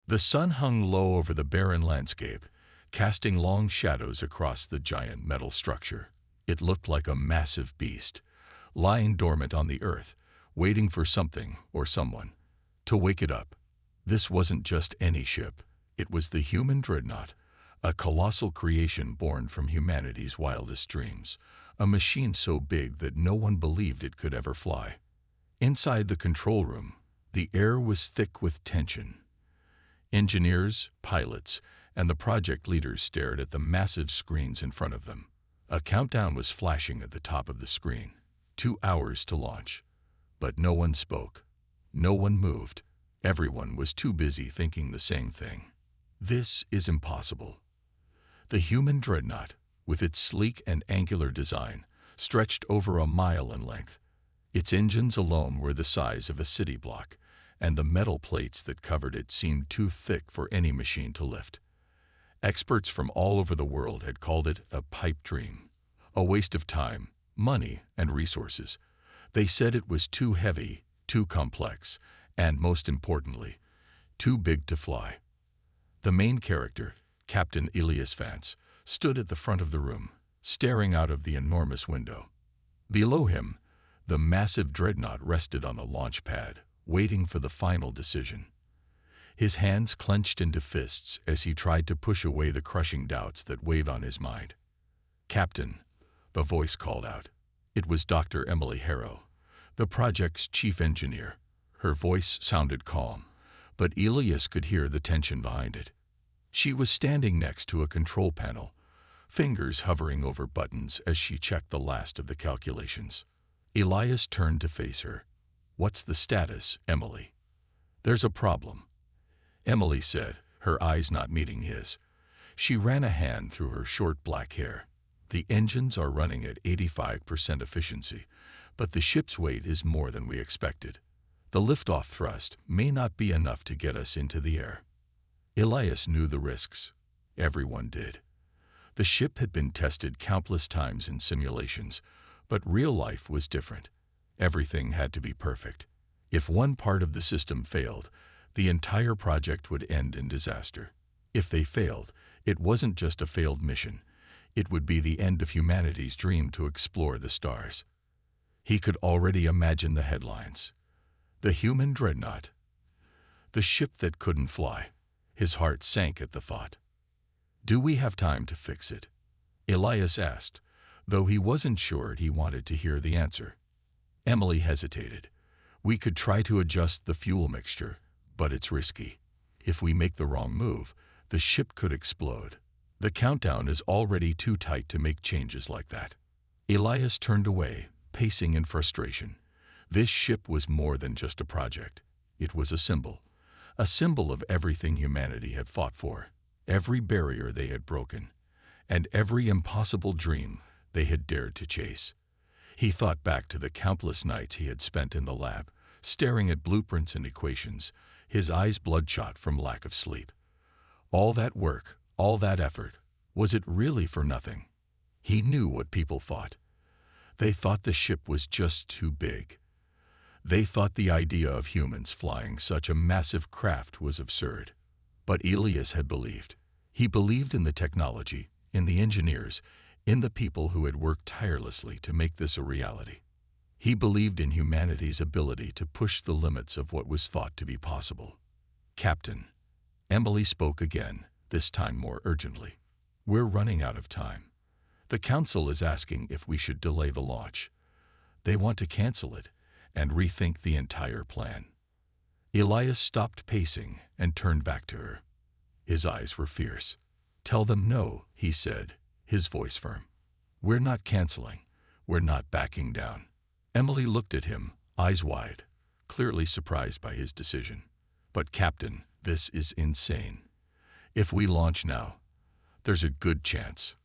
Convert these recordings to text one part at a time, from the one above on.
The sun hung low over the barren landscape, casting long shadows across the giant metal structure. It looked like a massive beast, lying dormant on the earth, waiting for something or someone to wake it up. This wasn't just any ship. It was the human dreadnought, a colossal creation born from humanity's wildest dreams, a machine so big that no one believed it could ever fly. Inside the control room, the air was thick with tension. Engineers, pilots, and the project leaders stared at the massive screens in front of them. A countdown was flashing at the top of the screen. 2 hours to launch. But no one spoke. No one moved. Everyone was too busy thinking the same thing. This is impossible. The human dreadnought, with its sleek and angular design, stretched over a mile in length. Its engines alone were the size of a city block, and the metal plates that covered it seemed too thick for any machine to lift. Experts from all over the world had called it a pipe dream, a waste of time, money, and resources. They said it was too heavy, too complex, and most importantly, too big to fly. The main character, Captain Elias Vance, stood at the front of the room, staring out of the enormous window. Below him, the massive dreadnought rested on a launch pad, waiting for the final decision. His hands clenched into fists as he tried to push away the crushing doubts that weighed on his mind. "Captain," the voice called out. It was Dr. Emily Harrow, the project's chief engineer. Her voice sounded calm, but Elias could hear the tension behind it. She was standing next to a control panel, fingers hovering over buttons as she checked the last of the calculations. Elias turned to face her. "What's the status, Emily?" "There's a problem," Emily said, her eyes not meeting his. She ran a hand through her short black hair. "The engines are running at 85% efficiency, but the ship's weight is more than we expected. The liftoff thrust may not be enough to get us into the air." Elias knew the risks. Everyone did. The ship had been tested countless times in simulations, but real life was different. Everything had to be perfect. If one part of the system failed, the entire project would end in disaster. If they failed, it wasn't just a failed mission. It would be the end of humanity's dream to explore the stars. He could already imagine the headlines. The human dreadnought. The ship that couldn't fly. His heart sank at the thought. "Do we have time to fix it?" Elias asked, though he wasn't sure he wanted to hear the answer. Emily hesitated. "We could try to adjust the fuel mixture, but it's risky. If we make the wrong move, the ship could explode. The countdown is already too tight to make changes like that." Elias turned away, pacing in frustration. This ship was more than just a project. It was a symbol of everything humanity had fought for, every barrier they had broken, and every impossible dream they had dared to chase. He thought back to the countless nights he had spent in the lab, staring at blueprints and equations, his eyes bloodshot from lack of sleep. All that work, all that effort, was it really for nothing? He knew what people thought. They thought the ship was just too big. They thought the idea of humans flying such a massive craft was absurd. But Elias had believed. He believed in the technology, in the engineers, in the people who had worked tirelessly to make this a reality. He believed in humanity's ability to push the limits of what was thought to be possible. "Captain," Emily spoke again, this time more urgently. "We're running out of time. The council is asking if we should delay the launch. They want to cancel it and rethink the entire plan." Elias stopped pacing and turned back to her. His eyes were fierce. "Tell them no," he said, his voice firm. "We're not canceling. We're not backing down." Emily looked at him, eyes wide, clearly surprised by his decision. "But Captain, this is insane. If we launch now, there's a good chance."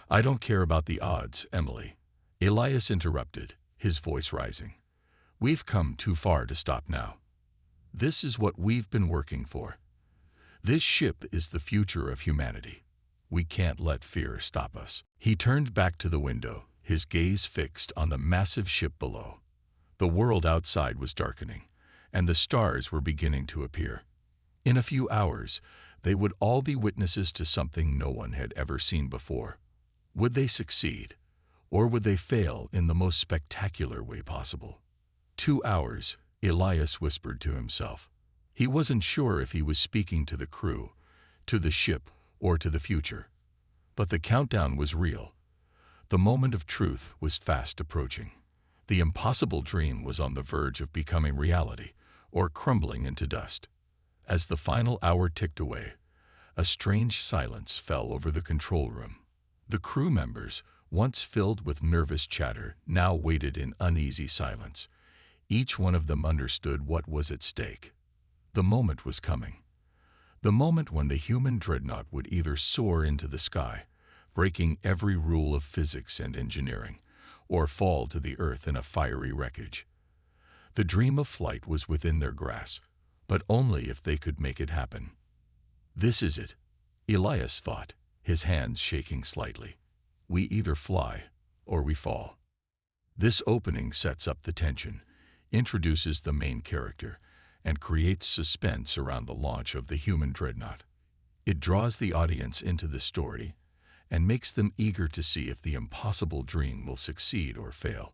"I don't care about the odds, Emily," Elias interrupted, his voice rising. "We've come too far to stop now. This is what we've been working for. This ship is the future of humanity. We can't let fear stop us." He turned back to the window, his gaze fixed on the massive ship below. The world outside was darkening, and the stars were beginning to appear. In a few hours, they would all be witnesses to something no one had ever seen before. Would they succeed, or would they fail in the most spectacular way possible? 2 hours, Elias whispered to himself. He wasn't sure if he was speaking to the crew, to the ship, or to the future. But the countdown was real. The moment of truth was fast approaching. The impossible dream was on the verge of becoming reality, or crumbling into dust. As the final hour ticked away, a strange silence fell over the control room. The crew members, once filled with nervous chatter, now waited in uneasy silence. Each one of them understood what was at stake. The moment was coming. The moment when the human dreadnought would either soar into the sky, breaking every rule of physics and engineering, or fall to the earth in a fiery wreckage. The dream of flight was within their grasp, but only if they could make it happen. This is it, Elias thought, his hands shaking slightly. We either fly, or we fall. This opening sets up the tension, introduces the main character, and creates suspense around the launch of the human dreadnought. It draws the audience into the story and makes them eager to see if the impossible dream will succeed or fail.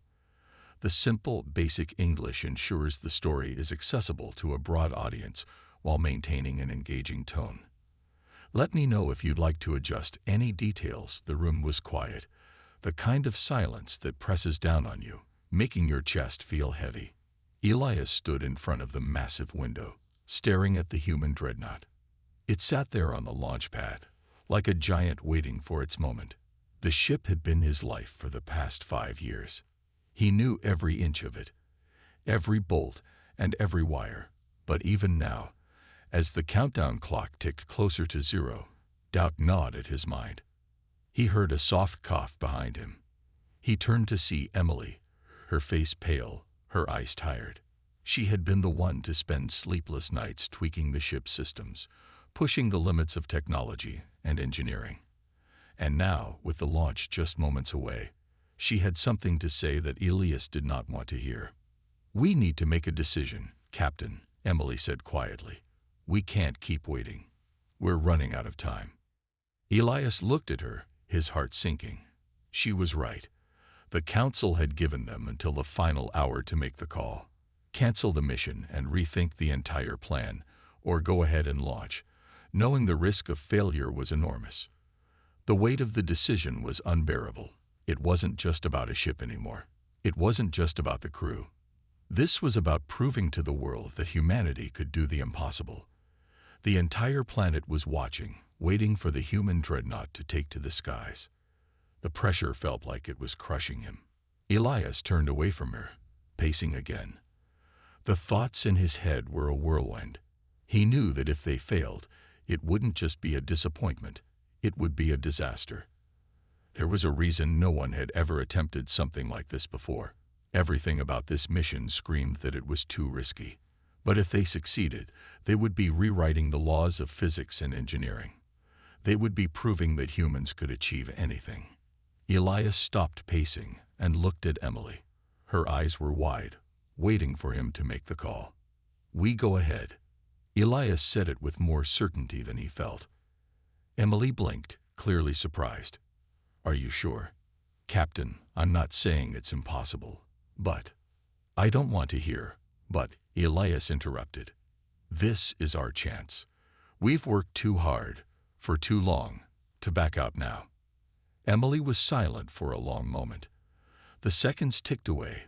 The simple, basic English ensures the story is accessible to a broad audience while maintaining an engaging tone. Let me know if you'd like to adjust any details. The room was quiet, the kind of silence that presses down on you, making your chest feel heavy. Elias stood in front of the massive window, staring at the human dreadnought. It sat there on the launch pad, like a giant waiting for its moment. The ship had been his life for the past 5 years. He knew every inch of it, every bolt and every wire. But even now, as the countdown clock ticked closer to 0, doubt gnawed at his mind. He heard a soft cough behind him. He turned to see Emily, her face pale, her eyes tired. She had been the one to spend sleepless nights tweaking the ship's systems, pushing the limits of technology and engineering. And now, with the launch just moments away, she had something to say that Elias did not want to hear. "We need to make a decision, Captain," Emily said quietly. "We can't keep waiting. We're running out of time." Elias looked at her, his heart sinking. She was right. The council had given them until the final hour to make the call. Cancel the mission and rethink the entire plan, or go ahead and launch, knowing the risk of failure was enormous. The weight of the decision was unbearable. It wasn't just about a ship anymore. It wasn't just about the crew. This was about proving to the world that humanity could do the impossible. The entire planet was watching, waiting for the human dreadnought to take to the skies. The pressure felt like it was crushing him. Elias turned away from her, pacing again. The thoughts in his head were a whirlwind. He knew that if they failed, it wouldn't just be a disappointment, it would be a disaster. There was a reason no one had ever attempted something like this before. Everything about this mission screamed that it was too risky. But if they succeeded, they would be rewriting the laws of physics and engineering. They would be proving that humans could achieve anything. Elias stopped pacing and looked at Emily. Her eyes were wide, waiting for him to make the call. "We go ahead." Elias said it with more certainty than he felt. Emily blinked, clearly surprised. "Are you sure?" "Captain, I'm not saying it's impossible, but—" "I don't want to hear, but," Elias interrupted. "This is our chance. We've worked too hard, for too long, to back out now." Emily was silent for a long moment. The seconds ticked away,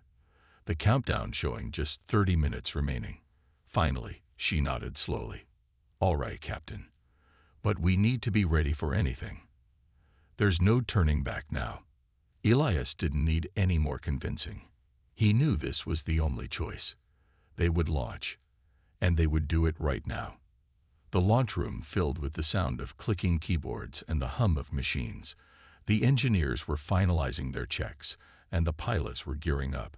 the countdown showing just 30 minutes remaining. Finally, she nodded slowly. "All right, Captain. But we need to be ready for anything. There's no turning back now." Elias didn't need any more convincing. He knew this was the only choice. They would launch, and they would do it right now. The launch room filled with the sound of clicking keyboards and the hum of machines. The engineers were finalizing their checks, and the pilots were gearing up.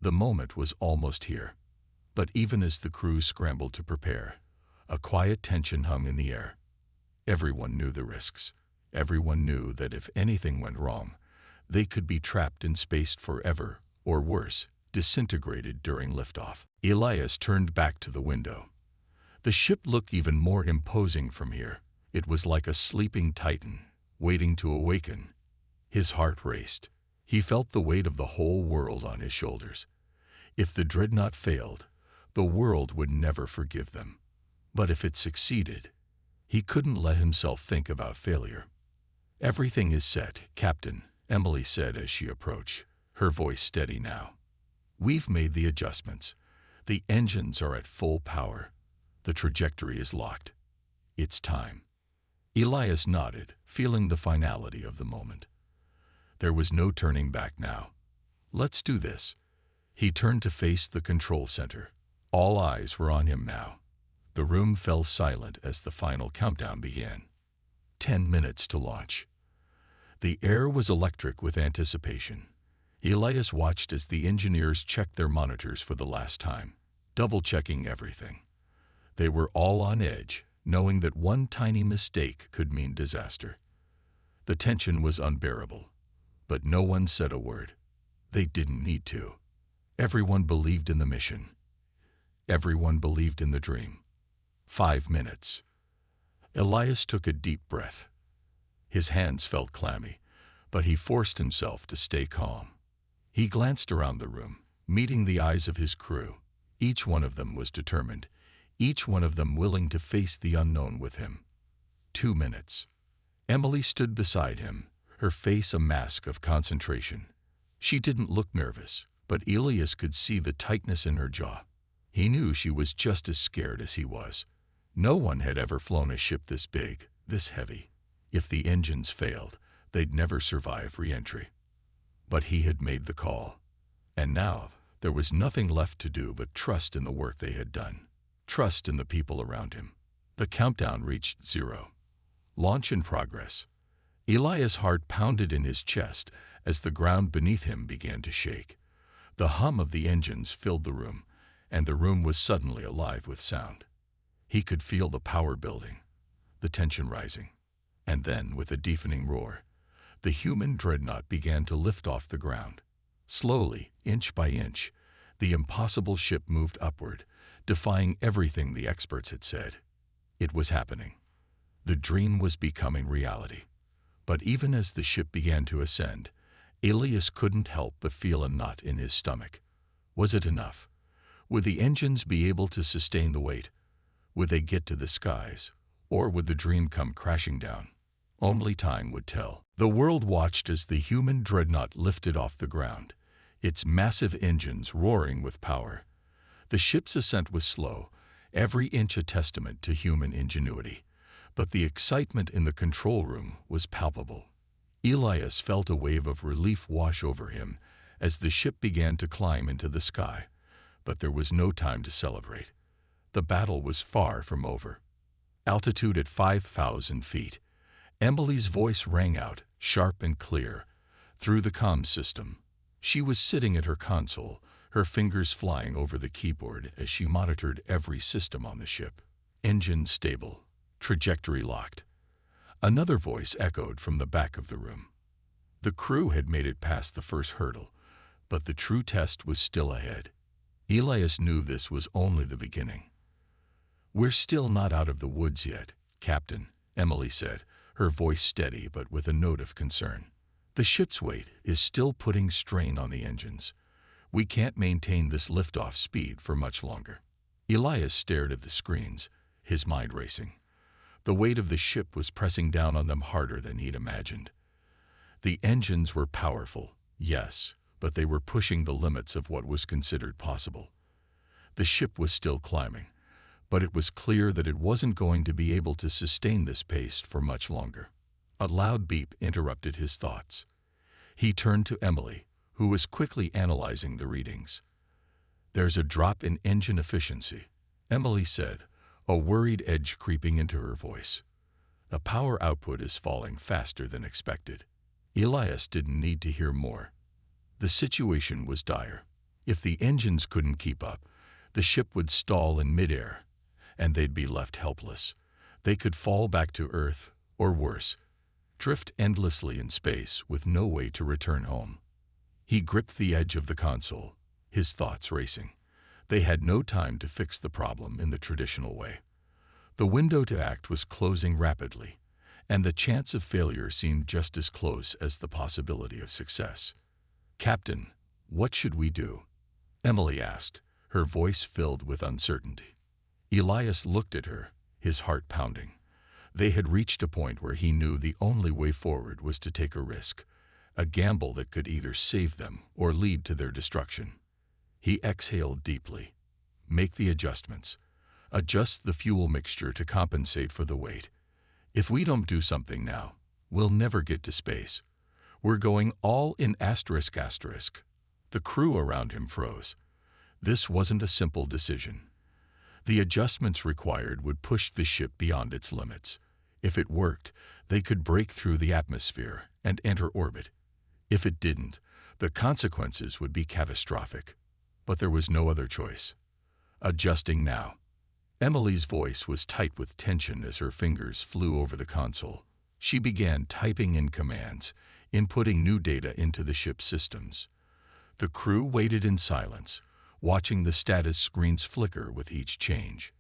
The moment was almost here. But even as the crew scrambled to prepare, a quiet tension hung in the air. Everyone knew the risks. Everyone knew that if anything went wrong, they could be trapped in space forever, or worse, disintegrated during liftoff. Elias turned back to the window. The ship looked even more imposing from here. It was like a sleeping titan, waiting to awaken. His heart raced. He felt the weight of the whole world on his shoulders. If the dreadnought failed, the world would never forgive them. But if it succeeded, he couldn't let himself think about failure. "Everything is set, Captain," Emily said as she approached, her voice steady now. "We've made the adjustments. The engines are at full power. The trajectory is locked. It's time." Elias nodded, feeling the finality of the moment. There was no turning back now. "Let's do this." He turned to face the control center. All eyes were on him now. The room fell silent as the final countdown began. 10 minutes to launch. The air was electric with anticipation. Elias watched as the engineers checked their monitors for the last time, double-checking everything. They were all on edge, knowing that one tiny mistake could mean disaster. The tension was unbearable, but no one said a word. They didn't need to. Everyone believed in the mission. Everyone believed in the dream. 5 minutes. Elias took a deep breath. His hands felt clammy, but he forced himself to stay calm. He glanced around the room, meeting the eyes of his crew. Each one of them was determined, each one of them willing to face the unknown with him. 2 minutes. Emily stood beside him, her face a mask of concentration. She didn't look nervous, but Elias could see the tightness in her jaw. He knew she was just as scared as he was. No one had ever flown a ship this big, this heavy. If the engines failed, they'd never survive re-entry. But he had made the call. And now, there was nothing left to do but trust in the work they had done. Trust in the people around him. The countdown reached 0. Launch in progress. Elias' heart pounded in his chest as the ground beneath him began to shake. The hum of the engines filled the room, and the room was suddenly alive with sound. He could feel the power building, the tension rising. And then, with a deafening roar, the human dreadnought began to lift off the ground. Slowly, inch by inch, the impossible ship moved upward, defying everything the experts had said. It was happening. The dream was becoming reality. But even as the ship began to ascend, Elias couldn't help but feel a knot in his stomach. Was it enough? Would the engines be able to sustain the weight? Would they get to the skies? Or would the dream come crashing down? Only time would tell. The world watched as the human dreadnought lifted off the ground, its massive engines roaring with power. The ship's ascent was slow, every inch a testament to human ingenuity. But the excitement in the control room was palpable. Elias felt a wave of relief wash over him as the ship began to climb into the sky. But there was no time to celebrate. The battle was far from over. Altitude at 5,000 feet. Emily's voice rang out, sharp and clear, through the comm system. She was sitting at her console, her fingers flying over the keyboard as she monitored every system on the ship. Engine stable. Trajectory locked. Another voice echoed from the back of the room. The crew had made it past the first hurdle, but the true test was still ahead. Elias knew this was only the beginning. "We're still not out of the woods yet, Captain," Emily said, her voice steady but with a note of concern. "The ship's weight is still putting strain on the engines. We can't maintain this liftoff speed for much longer." Elias stared at the screens, his mind racing. The weight of the ship was pressing down on them harder than he'd imagined. The engines were powerful, yes, but they were pushing the limits of what was considered possible. The ship was still climbing, but it was clear that it wasn't going to be able to sustain this pace for much longer. A loud beep interrupted his thoughts. He turned to Emily, who was quickly analyzing the readings. "There's a drop in engine efficiency," Emily said, a worried edge creeping into her voice. "The power output is falling faster than expected." Elias didn't need to hear more. The situation was dire. If the engines couldn't keep up, the ship would stall in midair, and they'd be left helpless. They could fall back to Earth, or worse, drift endlessly in space with no way to return home. He gripped the edge of the console, his thoughts racing. They had no time to fix the problem in the traditional way. The window to act was closing rapidly, and the chance of failure seemed just as close as the possibility of success. "Captain, what should we do?" Emily asked, her voice filled with uncertainty. Elias looked at her, his heart pounding. They had reached a point where he knew the only way forward was to take a risk, a gamble that could either save them or lead to their destruction. He exhaled deeply. "Make the adjustments. Adjust the fuel mixture to compensate for the weight. If we don't do something now, we'll never get to space. We're going all in ****. The crew around him froze. This wasn't a simple decision. The adjustments required would push the ship beyond its limits. If it worked, they could break through the atmosphere and enter orbit. If it didn't, the consequences would be catastrophic. But there was no other choice. Adjusting now. Emily's voice was tight with tension as her fingers flew over the console. She began typing in commands, inputting new data into the ship's systems. The crew waited in silence, watching the status screens flicker with each change.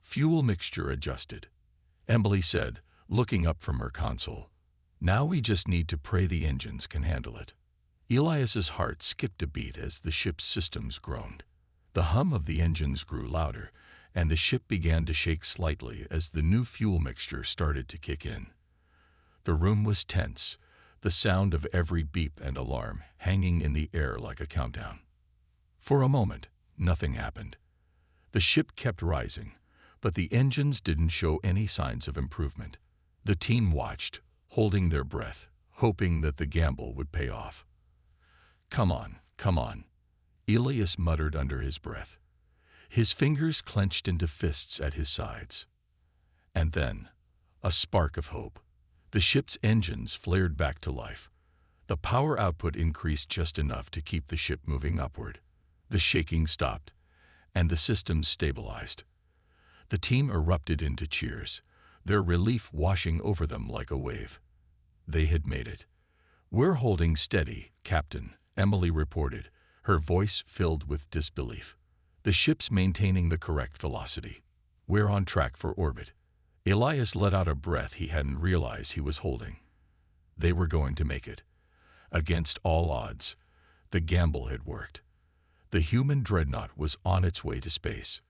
"Fuel mixture adjusted," Emily said, looking up from her console. "Now we just need to pray the engines can handle it." Elias's heart skipped a beat as the ship's systems groaned. The hum of the engines grew louder, and the ship began to shake slightly as the new fuel mixture started to kick in. The room was tense, the sound of every beep and alarm hanging in the air like a countdown. For a moment, nothing happened. The ship kept rising, but the engines didn't show any signs of improvement. The team watched, holding their breath, hoping that the gamble would pay off. Come on," Elias muttered under his breath. His fingers clenched into fists at his sides. And then, a spark of hope. The ship's engines flared back to life. The power output increased just enough to keep the ship moving upward. The shaking stopped, and the systems stabilized. The team erupted into cheers, their relief washing over them like a wave. They had made it. "We're holding steady, Captain," Emily reported, her voice filled with disbelief. "The ship's maintaining the correct velocity. We're on track for orbit." Elias let out a breath he hadn't realized he was holding. They were going to make it. Against all odds, the gamble had worked. The human dreadnought was on its way to space.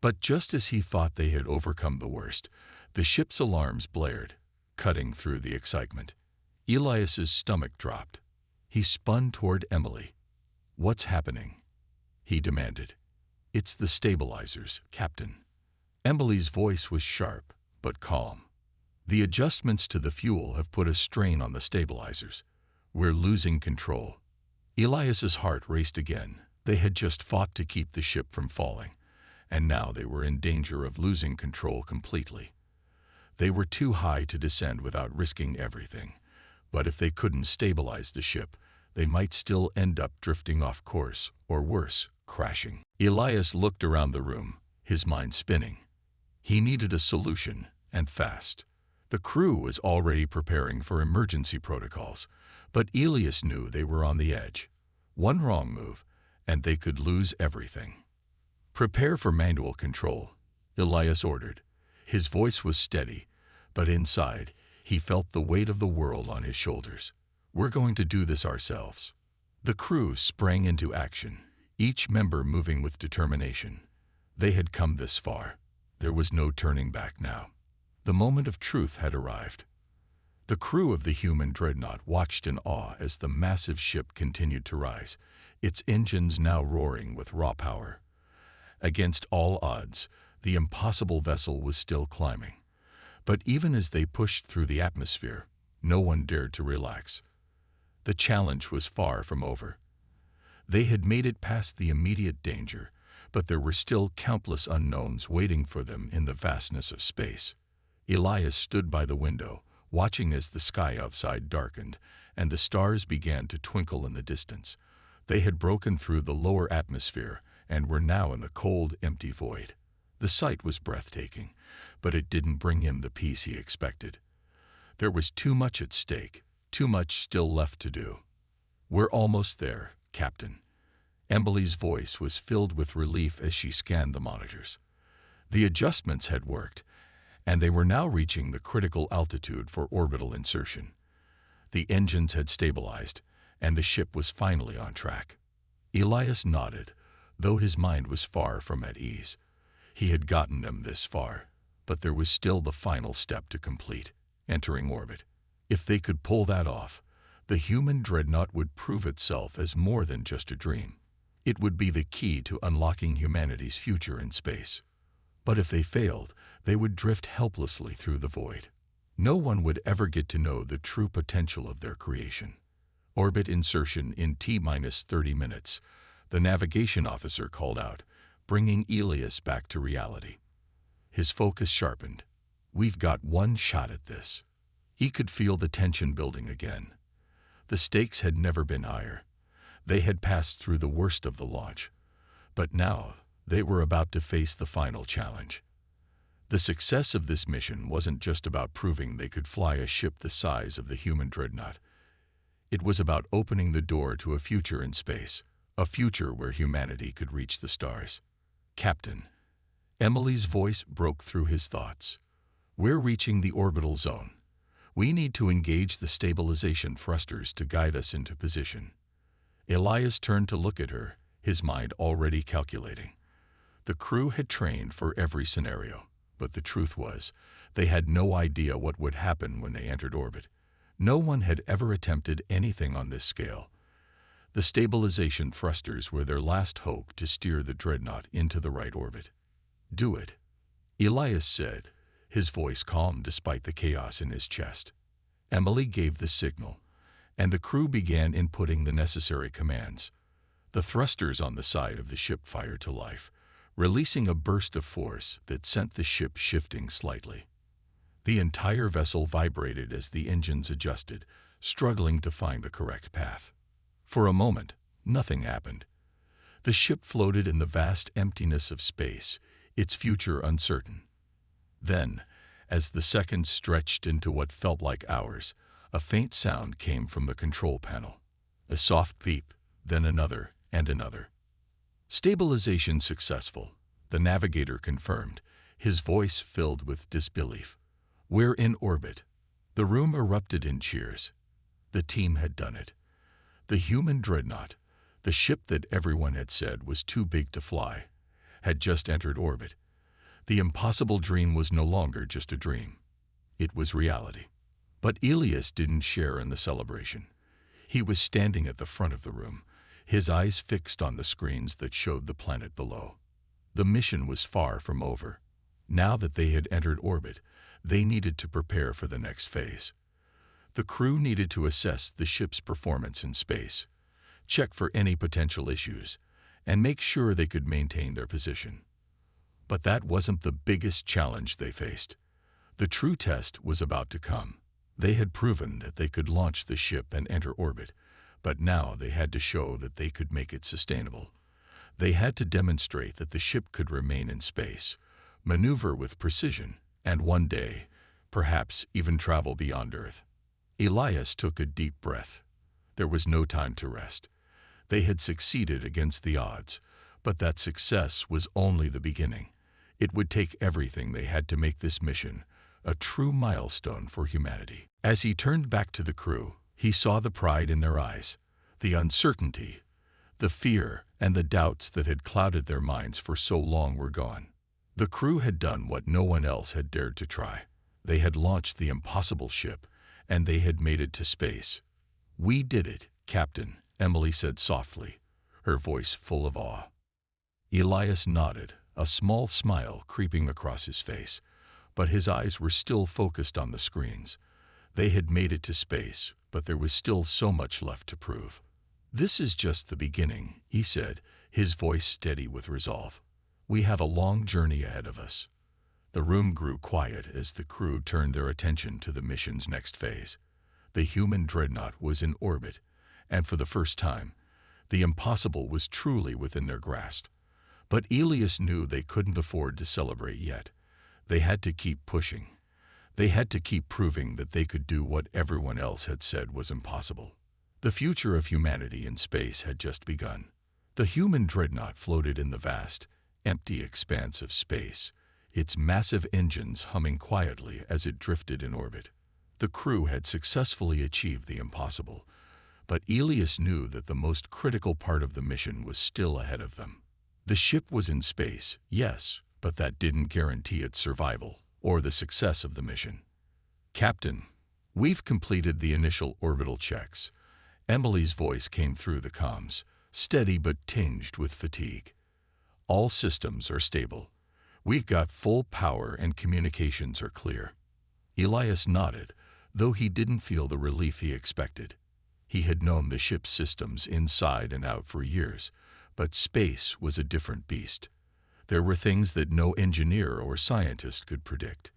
But just as he thought they had overcome the worst, the ship's alarms blared, cutting through the excitement. Elias's stomach dropped. He spun toward Emily. "What's happening?" he demanded. "It's the stabilizers, Captain." Emily's voice was sharp, but calm. "The adjustments to the fuel have put a strain on the stabilizers. We're losing control." Elias's heart raced again. They had just fought to keep the ship from falling, and now they were in danger of losing control completely. They were too high to descend without risking everything, but if they couldn't stabilize the ship, they might still end up drifting off course, or worse, crashing. Elias looked around the room, his mind spinning. He needed a solution, and fast. The crew was already preparing for emergency protocols, but Elias knew they were on the edge. One wrong move, and they could lose everything. "Prepare for manual control," Elias ordered. His voice was steady, but inside, he felt the weight of the world on his shoulders. "We're going to do this ourselves." The crew sprang into action, each member moving with determination. They had come this far. There was no turning back now. The moment of truth had arrived. The crew of the human dreadnought watched in awe as the massive ship continued to rise, its engines now roaring with raw power. Against all odds, the impossible vessel was still climbing. But even as they pushed through the atmosphere, no one dared to relax. The challenge was far from over. They had made it past the immediate danger, but there were still countless unknowns waiting for them in the vastness of space. Elias stood by the window, watching as the sky outside darkened, and the stars began to twinkle in the distance. They had broken through the lower atmosphere and were now in the cold, empty void. The sight was breathtaking, but it didn't bring him the peace he expected. There was too much at stake, too much still left to do. "We're almost there, Captain." Emily's voice was filled with relief as she scanned the monitors. The adjustments had worked, and they were now reaching the critical altitude for orbital insertion. The engines had stabilized, and the ship was finally on track. Elias nodded, though his mind was far from at ease. He had gotten them this far, but there was still the final step to complete, entering orbit. If they could pull that off, the human dreadnought would prove itself as more than just a dream. It would be the key to unlocking humanity's future in space. But if they failed, they would drift helplessly through the void. No one would ever get to know the true potential of their creation. Orbit insertion in T-30 minutes, the navigation officer called out, bringing Elias back to reality. His focus sharpened. We've got one shot at this. He could feel the tension building again. The stakes had never been higher. They had passed through the worst of the launch. But now, they were about to face the final challenge. The success of this mission wasn't just about proving they could fly a ship the size of the human dreadnought. It was about opening the door to a future in space, a future where humanity could reach the stars. Captain, Emily's voice broke through his thoughts. We're reaching the orbital zone. We need to engage the stabilization thrusters to guide us into position. Elias turned to look at her, his mind already calculating. The crew had trained for every scenario, but the truth was, they had no idea what would happen when they entered orbit. No one had ever attempted anything on this scale. The stabilization thrusters were their last hope to steer the dreadnought into the right orbit. Do it, Elias said, his voice calm despite the chaos in his chest. Emily gave the signal, and the crew began inputting the necessary commands. The thrusters on the side of the ship fired to life, releasing a burst of force that sent the ship shifting slightly. The entire vessel vibrated as the engines adjusted, struggling to find the correct path. For a moment, nothing happened. The ship floated in the vast emptiness of space, its future uncertain. Then, as the seconds stretched into what felt like hours, a faint sound came from the control panel. A soft beep, then another and another. Stabilization successful, the navigator confirmed, his voice filled with disbelief. We're in orbit. The room erupted in cheers. The team had done it. The human dreadnought, the ship that everyone had said was too big to fly, had just entered orbit. The impossible dream was no longer just a dream. It was reality. But Elias didn't share in the celebration. He was standing at the front of the room, his eyes fixed on the screens that showed the planet below. The mission was far from over. Now that they had entered orbit, they needed to prepare for the next phase. The crew needed to assess the ship's performance in space, check for any potential issues, and make sure they could maintain their position. But that wasn't the biggest challenge they faced. The true test was about to come. They had proven that they could launch the ship and enter orbit, but now they had to show that they could make it sustainable. They had to demonstrate that the ship could remain in space, maneuver with precision, and one day, perhaps even travel beyond Earth. Elias took a deep breath. There was no time to rest. They had succeeded against the odds, but that success was only the beginning. It would take everything they had to make this mission a true milestone for humanity. As he turned back to the crew, he saw the pride in their eyes, the uncertainty, the fear, and the doubts that had clouded their minds for so long were gone. The crew had done what no one else had dared to try. They had launched the impossible ship, and they had made it to space. "We did it, Captain," Emily said softly, her voice full of awe. Elias nodded, a small smile creeping across his face, but his eyes were still focused on the screens. They had made it to space, but there was still so much left to prove. "This is just the beginning," he said, his voice steady with resolve. "We have a long journey ahead of us." The room grew quiet as the crew turned their attention to the mission's next phase. The human dreadnought was in orbit, and for the first time, the impossible was truly within their grasp. But Elias knew they couldn't afford to celebrate yet. They had to keep pushing. They had to keep proving that they could do what everyone else had said was impossible. The future of humanity in space had just begun. The human dreadnought floated in the vast, empty expanse of space, its massive engines humming quietly as it drifted in orbit. The crew had successfully achieved the impossible, but Elias knew that the most critical part of the mission was still ahead of them. The ship was in space, yes, but that didn't guarantee its survival or the success of the mission. "Captain, we've completed the initial orbital checks." Emily's voice came through the comms, steady but tinged with fatigue. "All systems are stable. We've got full power and communications are clear." Elias nodded, though he didn't feel the relief he expected. He had known the ship's systems inside and out for years, but space was a different beast. There were things that no engineer or scientist could predict.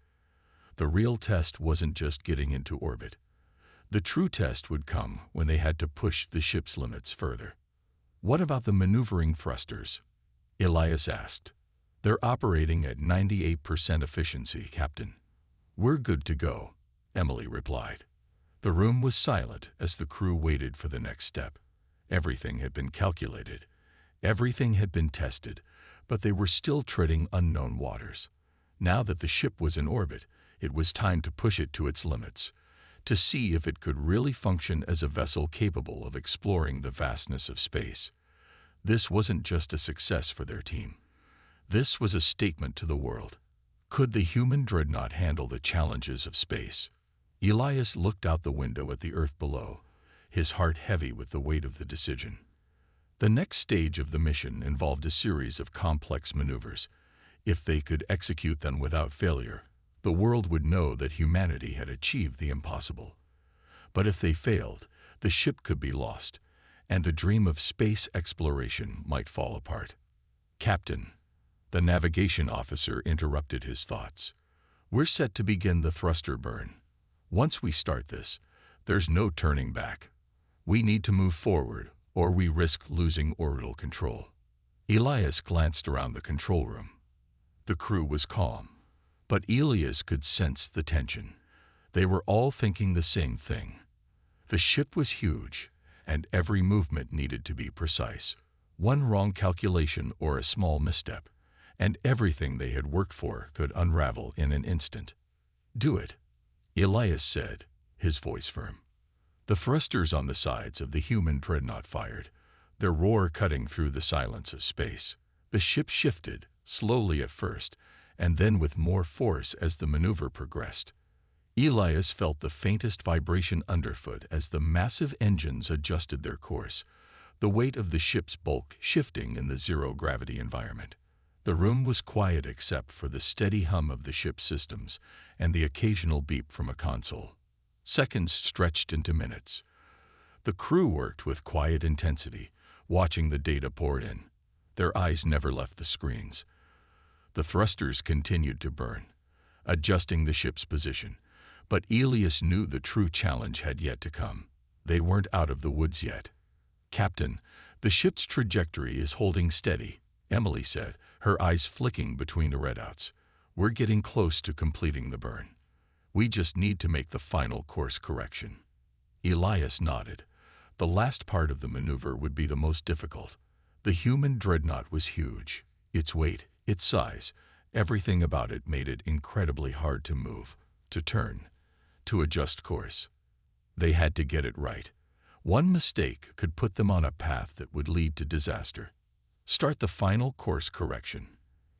The real test wasn't just getting into orbit. The true test would come when they had to push the ship's limits further. "What about the maneuvering thrusters?" Elias asked. "They're operating at 98% efficiency, Captain." "We're good to go," Emily replied. The room was silent as the crew waited for the next step. Everything had been calculated. Everything had been tested, but they were still treading unknown waters. Now that the ship was in orbit, it was time to push it to its limits, to see if it could really function as a vessel capable of exploring the vastness of space. This wasn't just a success for their team. This was a statement to the world. Could the human dreadnought handle the challenges of space? Elias looked out the window at the Earth below, his heart heavy with the weight of the decision. The next stage of the mission involved a series of complex maneuvers. If they could execute them without failure, the world would know that humanity had achieved the impossible. But if they failed, the ship could be lost, and the dream of space exploration might fall apart. "Captain," the navigation officer interrupted his thoughts, "we're set to begin the thruster burn. Once we start this, there's no turning back. We need to move forward, or we risk losing orbital control." Elias glanced around the control room. The crew was calm, but Elias could sense the tension. They were all thinking the same thing. The ship was huge, and every movement needed to be precise. One wrong calculation or a small misstep, and everything they had worked for could unravel in an instant. "Do it," Elias said, his voice firm. The thrusters on the sides of the human dreadnought fired, their roar cutting through the silence of space. The ship shifted, slowly at first, and then with more force as the maneuver progressed. Elias felt the faintest vibration underfoot as the massive engines adjusted their course, the weight of the ship's bulk shifting in the zero-gravity environment. The room was quiet except for the steady hum of the ship's systems and the occasional beep from a console. Seconds stretched into minutes. The crew worked with quiet intensity, watching the data pour in. Their eyes never left the screens. The thrusters continued to burn, adjusting the ship's position. But Elias knew the true challenge had yet to come. They weren't out of the woods yet. "Captain, the ship's trajectory is holding steady," Emily said, her eyes flicking between the redouts. "We're getting close to completing the burn. We just need to make the final course correction." Elias nodded. The last part of the maneuver would be the most difficult. The human dreadnought was huge. Its weight, its size, everything about it made it incredibly hard to move, to turn, to adjust course. They had to get it right. One mistake could put them on a path that would lead to disaster. "Start the final course correction."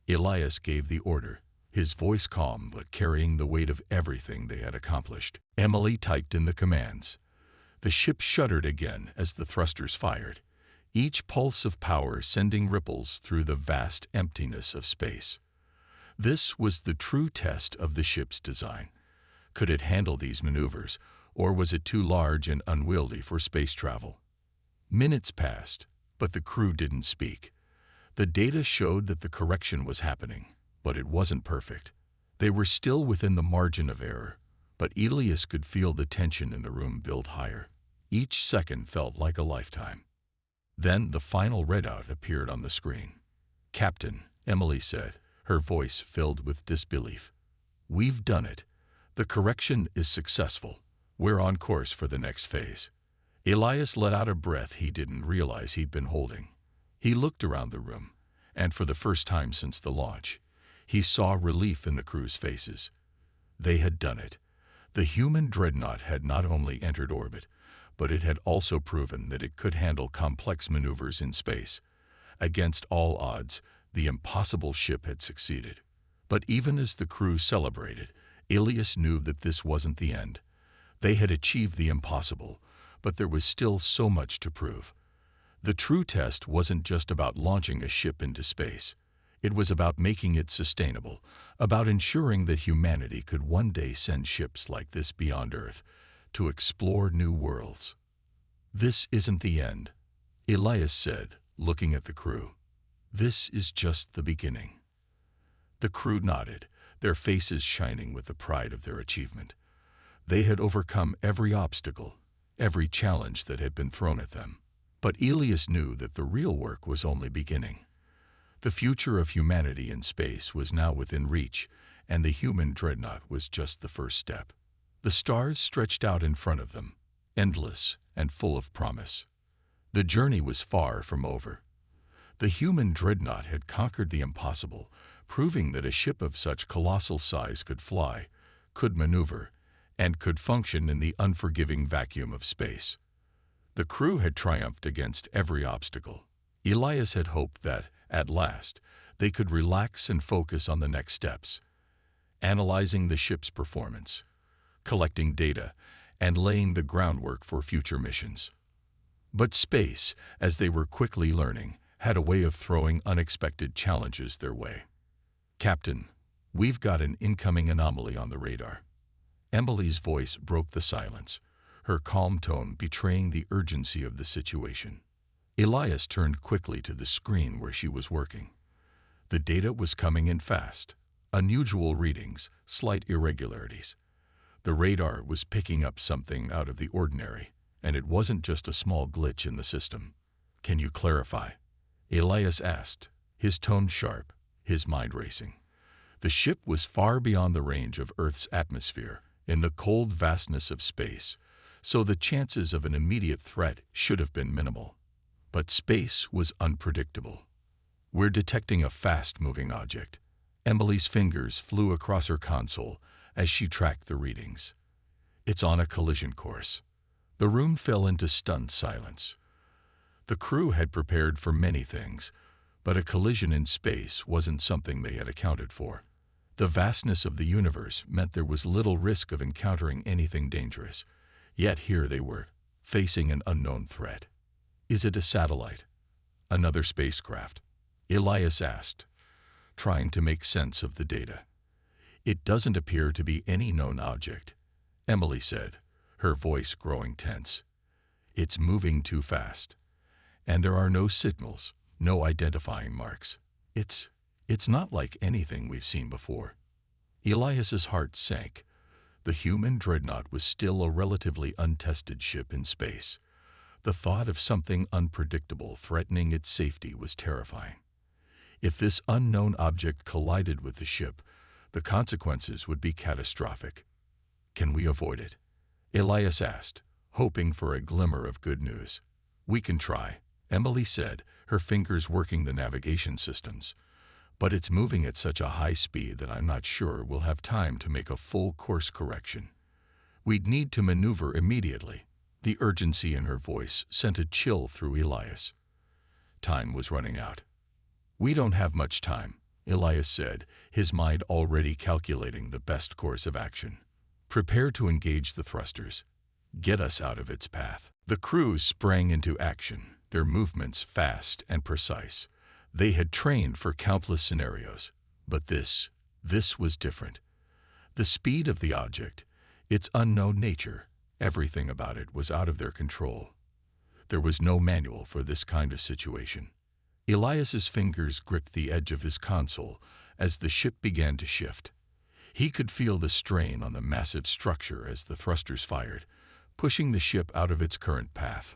Elias gave the order, his voice calm but carrying the weight of everything they had accomplished. Emily typed in the commands. The ship shuddered again as the thrusters fired, each pulse of power sending ripples through the vast emptiness of space. This was the true test of the ship's design. Could it handle these maneuvers, or was it too large and unwieldy for space travel? Minutes passed, but the crew didn't speak. The data showed that the correction was happening, but it wasn't perfect. They were still within the margin of error, but Elias could feel the tension in the room build higher. Each second felt like a lifetime. Then the final readout appeared on the screen. "Captain," Emily said, her voice filled with disbelief. "We've done it. The correction is successful. We're on course for the next phase." Elias let out a breath he didn't realize he'd been holding. He looked around the room, and for the first time since the launch, He saw relief in the crew's faces. They had done it. The human dreadnought had not only entered orbit, but it had also proven that it could handle complex maneuvers in space. Against all odds, the impossible ship had succeeded. But even as the crew celebrated, Ilias knew that this wasn't the end. They had achieved the impossible, but there was still so much to prove. The true test wasn't just about launching a ship into space. It was about making it sustainable, about ensuring that humanity could one day send ships like this beyond Earth to explore new worlds. "This isn't the end," Ilias said, looking at the crew. "This is just the beginning." The crew nodded, their faces shining with the pride of their achievement. They had overcome every obstacle, every challenge that had been thrown at them. But Ilias knew that the real work was only beginning. The future of humanity in space was now within reach, and the human dreadnought was just the first step. The stars stretched out in front of them, endless and full of promise. The journey was far from over. The human dreadnought had conquered the impossible, proving that a ship of such colossal size could fly, could maneuver, and could function in the unforgiving vacuum of space. The crew had triumphed against every obstacle. Ilias had hoped that, at last, they could relax and focus on the next steps, analyzing the ship's performance, collecting data, and laying the groundwork for future missions. But space, as they were quickly learning, had a way of throwing unexpected challenges their way. "Captain, we've got an incoming anomaly on the radar." Emily's voice broke the silence, her calm tone betraying the urgency of the situation. Ilias turned quickly to the screen where she was working. The data was coming in fast. Unusual readings, slight irregularities. The radar was picking up something out of the ordinary, and it wasn't just a small glitch in the system. "Can you clarify?" Ilias asked, his tone sharp, his mind racing. The ship was far beyond the range of Earth's atmosphere, in the cold vastness of space, so the chances of an immediate threat should have been minimal. But space was unpredictable. "We're detecting a fast-moving object." Emily's fingers flew across her console as she tracked the readings. "It's on a collision course." The room fell into stunned silence. The crew had prepared for many things, but a collision in space wasn't something they had accounted for. The vastness of the universe meant there was little risk of encountering anything dangerous. Yet here they were, facing an unknown threat. "Is it a satellite? Another spacecraft?" Ilias asked, trying to make sense of the data. "It doesn't appear to be any known object," Emily said, her voice growing tense. "It's moving too fast. And there are no signals, no identifying marks. It's not like anything we've seen before." Ilias's heart sank. The human dreadnought was still a relatively untested ship in space. The thought of something unpredictable threatening its safety was terrifying. If this unknown object collided with the ship, the consequences would be catastrophic. "Can we avoid it?" Ilias asked, hoping for a glimmer of good news. "We can try," Emily said, her fingers working the navigation systems. "But it's moving at such a high speed that I'm not sure we'll have time to make a full course correction. We'd need to maneuver immediately." The urgency in her voice sent a chill through Ilias. Time was running out. "We don't have much time," Ilias said, his mind already calculating the best course of action. "Prepare to engage the thrusters. Get us out of its path." The crew sprang into action, their movements fast and precise. They had trained for countless scenarios, but this was different. The speed of the object, its unknown nature, everything about it was out of their control. There was no manual for this kind of situation. Ilias's fingers gripped the edge of his console as the ship began to shift. He could feel the strain on the massive structure as the thrusters fired, pushing the ship out of its current path.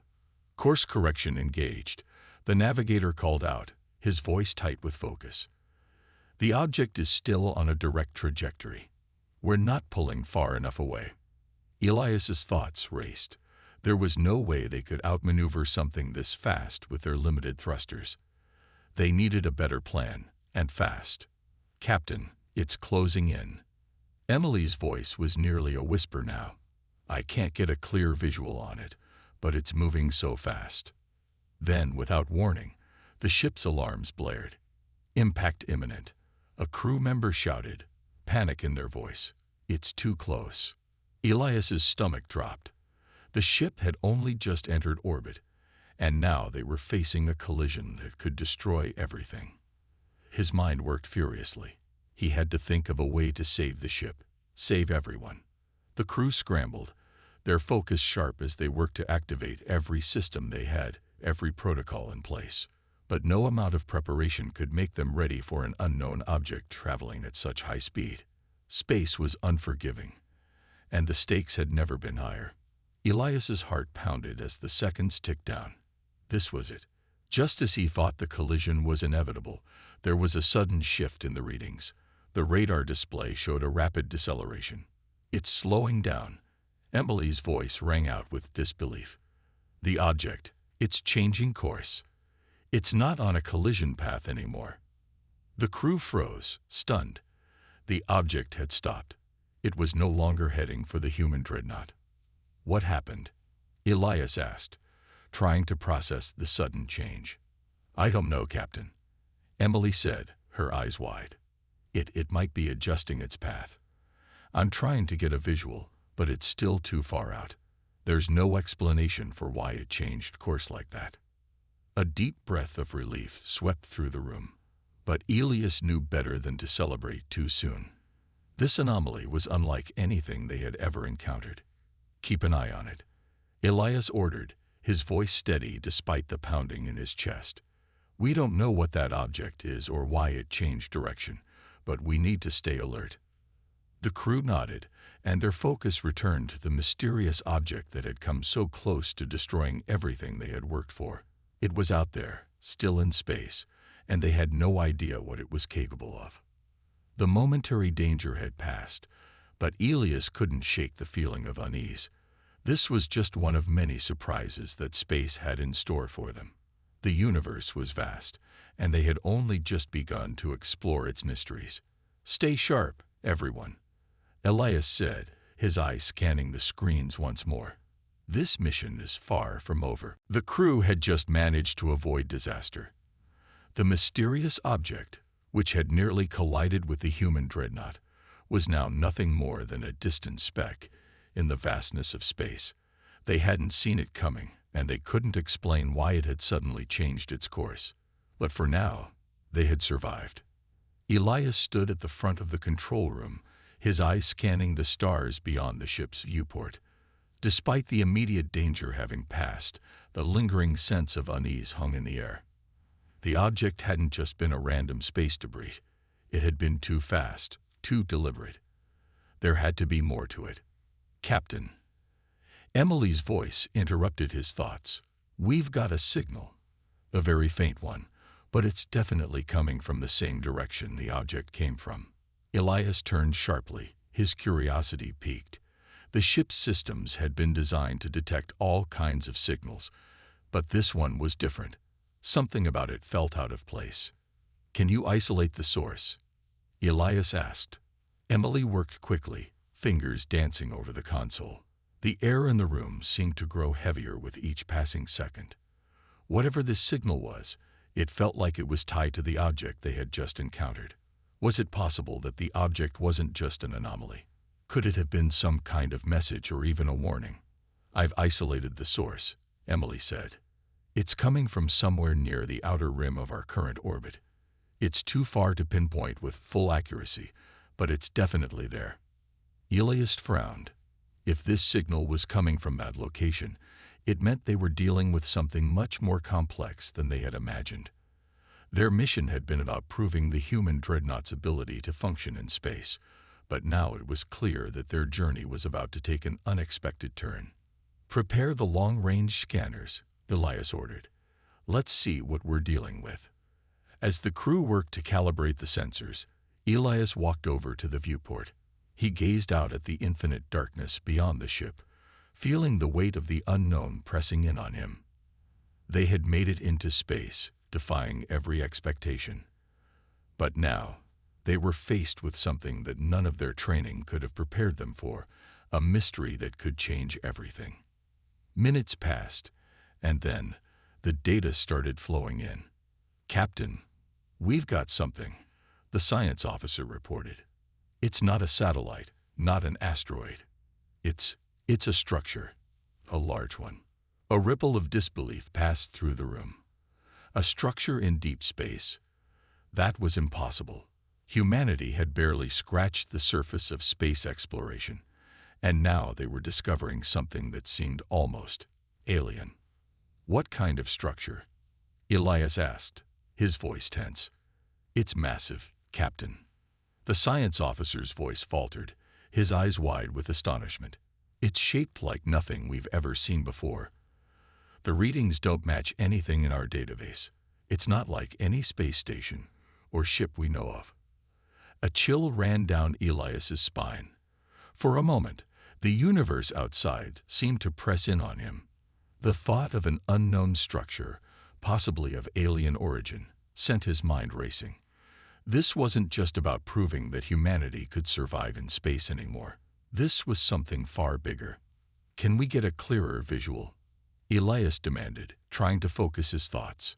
Course correction engaged. The navigator called out, his voice tight with focus. "The object is still on a direct trajectory. We're not pulling far enough away." Ilias's thoughts raced. There was no way they could outmaneuver something this fast with their limited thrusters. They needed a better plan, and fast. "Captain, it's closing in." Emily's voice was nearly a whisper now. "I can't get a clear visual on it, but it's moving so fast." Then, without warning, the ship's alarms blared. "Impact imminent." A crew member shouted, panic in their voice. "It's too close." Elias's stomach dropped. The ship had only just entered orbit, and now they were facing a collision that could destroy everything. His mind worked furiously. He had to think of a way to save the ship, save everyone. The crew scrambled, their focus sharp as they worked to activate every system they had, every protocol in place. But no amount of preparation could make them ready for an unknown object traveling at such high speed. Space was unforgiving, and the stakes had never been higher. Elias's heart pounded as the seconds ticked down. This was it. Just as he thought the collision was inevitable, there was a sudden shift in the readings. The radar display showed a rapid deceleration. "It's slowing down." Emily's voice rang out with disbelief. "The object, it's changing course. It's not on a collision path anymore." The crew froze, stunned. The object had stopped. It was no longer heading for the human dreadnought. "What happened?" Elias asked, trying to process the sudden change. "I don't know, Captain," Emily said, her eyes wide. It might be adjusting its path. I'm trying to get a visual, but it's still too far out. There's no explanation for why it changed course like that." A deep breath of relief swept through the room, but Elias knew better than to celebrate too soon. This anomaly was unlike anything they had ever encountered. "Keep an eye on it," Elias ordered, his voice steady despite the pounding in his chest. "We don't know what that object is or why it changed direction, but we need to stay alert." The crew nodded, and their focus returned to the mysterious object that had come so close to destroying everything they had worked for. It was out there, still in space, and they had no idea what it was capable of. The momentary danger had passed, but Elias couldn't shake the feeling of unease. This was just one of many surprises that space had in store for them. The universe was vast, and they had only just begun to explore its mysteries. "Stay sharp, everyone," Elias said, his eyes scanning the screens once more. This mission is far from over. The crew had just managed to avoid disaster. The mysterious object, which had nearly collided with the human dreadnought, was now nothing more than a distant speck in the vastness of space. They hadn't seen it coming, and they couldn't explain why it had suddenly changed its course. But for now, they had survived. Elias stood at the front of the control room, his eyes scanning the stars beyond the ship's viewport. Despite the immediate danger having passed, the lingering sense of unease hung in the air. The object hadn't just been a random space debris. It had been too fast, too deliberate. There had to be more to it. "Captain." Emily's voice interrupted his thoughts. "We've got a signal. A very faint one, but it's definitely coming from the same direction the object came from." Elias turned sharply, his curiosity piqued. The ship's systems had been designed to detect all kinds of signals, but this one was different. Something about it felt out of place. "Can you isolate the source?" Elias asked. Emily worked quickly, fingers dancing over the console. The air in the room seemed to grow heavier with each passing second. Whatever this signal was, it felt like it was tied to the object they had just encountered. Was it possible that the object wasn't just an anomaly? Could it have been some kind of message or even a warning? "I've isolated the source," Emily said. "It's coming from somewhere near the outer rim of our current orbit. It's too far to pinpoint with full accuracy, but it's definitely there." Elias frowned. If this signal was coming from that location, it meant they were dealing with something much more complex than they had imagined. Their mission had been about proving the human dreadnought's ability to function in space, but now it was clear that their journey was about to take an unexpected turn. "Prepare the long-range scanners," Elias ordered. "Let's see what we're dealing with." As the crew worked to calibrate the sensors, Elias walked over to the viewport. He gazed out at the infinite darkness beyond the ship, feeling the weight of the unknown pressing in on him. They had made it into space, defying every expectation. But now, They were faced with something that none of their training could have prepared them for, a mystery that could change everything. Minutes passed, and then the data started flowing in. "Captain, we've got something," the science officer reported. "It's not a satellite, not an asteroid. It's a structure, a large one." A ripple of disbelief passed through the room. A structure in deep space? That was impossible. Humanity had barely scratched the surface of space exploration, and now they were discovering something that seemed almost alien. "What kind of structure?" Elias asked, his voice tense. "It's massive, Captain." The science officer's voice faltered, his eyes wide with astonishment. "It's shaped like nothing we've ever seen before. The readings don't match anything in our database. It's not like any space station or ship we know of." A chill ran down Elias's spine. For a moment, the universe outside seemed to press in on him. The thought of an unknown structure, possibly of alien origin, sent his mind racing. This wasn't just about proving that humanity could survive in space anymore. This was something far bigger. "Can we get a clearer visual?" Elias demanded, trying to focus his thoughts.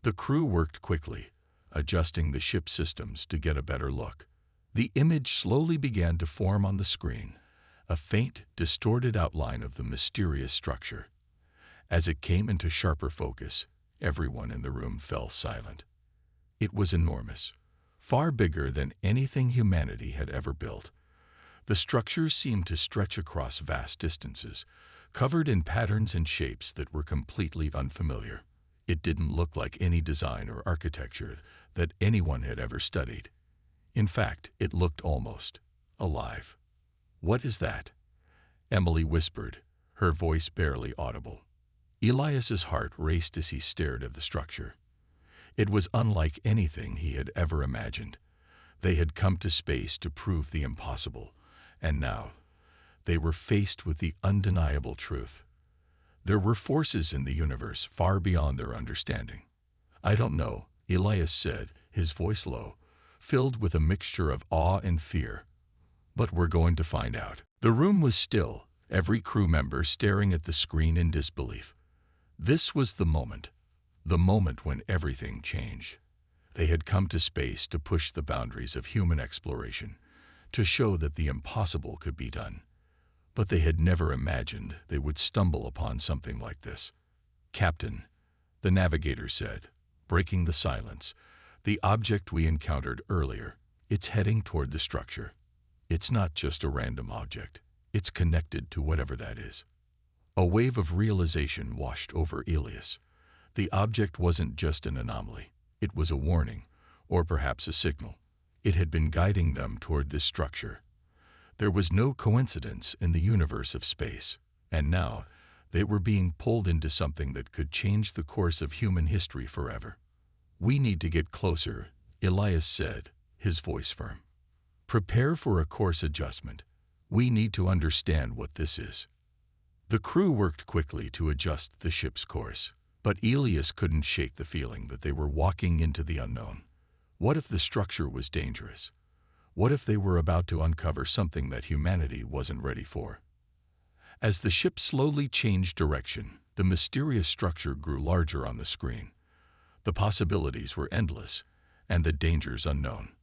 The crew worked quickly, adjusting the ship's systems to get a better look. The image slowly began to form on the screen, a faint, distorted outline of the mysterious structure. As it came into sharper focus, everyone in the room fell silent. It was enormous, far bigger than anything humanity had ever built. The structure seemed to stretch across vast distances, covered in patterns and shapes that were completely unfamiliar. It didn't look like any design or architecture that anyone had ever studied. In fact, it looked almost alive. "What is that?" Emily whispered, her voice barely audible. Elias's heart raced as he stared at the structure. It was unlike anything he had ever imagined. They had come to space to prove the impossible, and now they were faced with the undeniable truth. There were forces in the universe far beyond their understanding. "I don't know," Elias said, his voice low, filled with a mixture of awe and fear. "But we're going to find out." The room was still, every crew member staring at the screen in disbelief. This was the moment when everything changed. They had come to space to push the boundaries of human exploration, to show that the impossible could be done. But they had never imagined they would stumble upon something like this. "Captain," the navigator said, breaking the silence, "the object we encountered earlier, it's heading toward the structure. It's not just a random object. It's connected to whatever that is." A wave of realization washed over Elias. The object wasn't just an anomaly. It was a warning, or perhaps a signal. It had been guiding them toward this structure. There was no coincidence in the universe of space, and now they were being pulled into something that could change the course of human history forever. "We need to get closer," Elias said, his voice firm. "Prepare for a course adjustment. We need to understand what this is." The crew worked quickly to adjust the ship's course, but Elias couldn't shake the feeling that they were walking into the unknown. What if the structure was dangerous? What if they were about to uncover something that humanity wasn't ready for? As the ship slowly changed direction, the mysterious structure grew larger on the screen. The possibilities were endless, and the dangers unknown.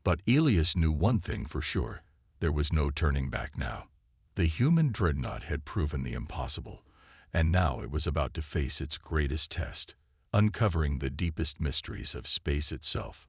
But Elias knew one thing for sure: there was no turning back now. The human dreadnought had proven the impossible, and now it was about to face its greatest test, uncovering the deepest mysteries of space itself.